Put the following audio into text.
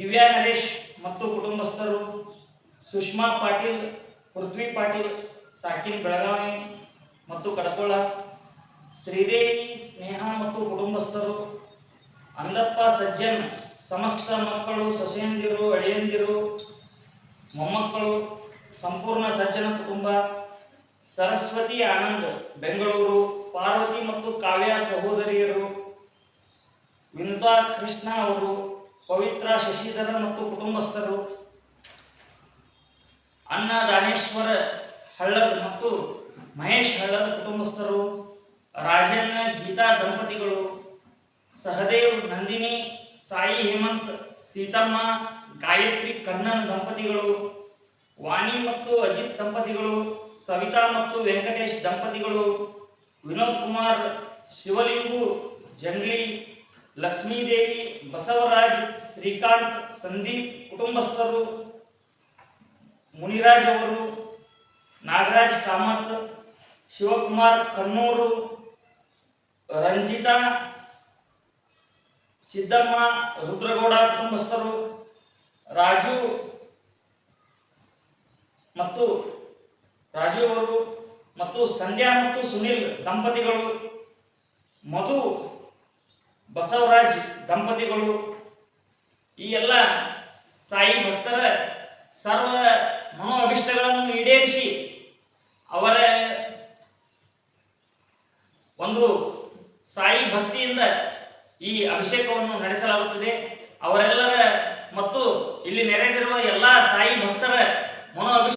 ದಿವ್ಯಾ ನರೇಶ್ ಮತ್ತು ಕುಟುಂಬಸ್ಥರು, ಸುಷ್ಮಾ ಪಾಟೀಲ್, ಪೃಥ್ವಿ ಪಾಟೀಲ್, ಸಾಕಿನ್ ಬೆಳಗಾವಿ ಮತ್ತು ಕಡಕೋಳ, ಶ್ರೀದೇವಿ ಸ್ನೇಹ ಮತ್ತು ಕುಟುಂಬಸ್ಥರು, ಅಂದಪ್ಪ ಸಜ್ಜನ್, ಸಮಸ್ತ ಮಕ್ಕಳು, ಸೊಸೆಯಂದಿರು, ಅಳಿಯಂದಿರು, ಮೊಮ್ಮಕ್ಕಳು, ಸಂಪೂರ್ಣ ಸಜ್ಜನ ಕುಟುಂಬ, ಸರಸ್ವತಿ ಆನಂದ್ ಬೆಂಗಳೂರು, ಪಾರ್ವತಿ ಮತ್ತು ಕಾವ್ಯ ಸಹೋದರಿಯರು, ವಿನುತಾ ಕೃಷ್ಣ ಅವರು, ಪವಿತ್ರ ಶಶಿಧರ ಮತ್ತು ಕುಟುಂಬಸ್ಥರು, ಅನ್ನ ದಾನೇಶ್ವರ ಹಳ್ಳದ್ ಮತ್ತು ಮಹೇಶ್ ಹಳ್ಳದ್ ಕುಟುಂಬಸ್ಥರು, ರಾಜಣ್ಣ ಗೀತಾ ದಂಪತಿಗಳು, ಸಹದೇವ್ ನಂದಿನಿ, ಸಾಯಿ ಹೇಮಂತ್, ಸೀತಮ್ಮ ಗಾಯತ್ರಿ ಕನ್ನನ್ ದಂಪತಿಗಳು, ವಾಣಿ ಮತ್ತು ಅಜಿತ್ ದಂಪತಿಗಳು, ಸವಿತಾ ಮತ್ತು ವೆಂಕಟೇಶ್ ದಂಪತಿಗಳು, ವಿನೋದ್ ಕುಮಾರ್, ಶಿವಲಿಂಗು ಜಂಗ್ಲಿ, ಲಕ್ಷ್ಮೀದೇವಿ, ಬಸವರಾಜ್, ಶ್ರೀಕಾಂತ್, ಸಂದೀಪ್ ಕುಟುಂಬಸ್ಥರು, ಮುನಿರಾಜ್ ಅವರು, ನಾಗರಾಜ್ ಕಾಮತ್, ಶಿವಕುಮಾರ್ ಕಣ್ಣೂರು, ರಂಜಿತಾ ಸಿದ್ದಮ್ಮ, ರುದ್ರಗೌಡ ಕುಟುಂಬಸ್ಥರು, ರಾಜು ಅವರು ಮತ್ತು ಸಂಧ್ಯಾ ಮತ್ತು ಸುನಿಲ್ ದಂಪತಿಗಳು, ಮಧು ಬಸವರಾಜ್ ದಂಪತಿಗಳು. ಈ ಎಲ್ಲ ಸಾಯಿ ಭಕ್ತರ ಸರ್ವ ಮನೋ ಅಭಿಷ್ಟಗಳನ್ನು ಈಡೇರಿಸಿ ಅವರ ಒಂದು ಸಾಯಿ ಭಕ್ತಿಯಿಂದ ಈ ಅಭಿಷೇಕವನ್ನು ನಡೆಸಲಾಗುತ್ತದೆ. ಅವರೆಲ್ಲರ ಮತ್ತು ಇಲ್ಲಿ ನೆರೆದಿರುವ ಎಲ್ಲ ಸಾಯಿ ಭಕ್ತರ ಮನೋ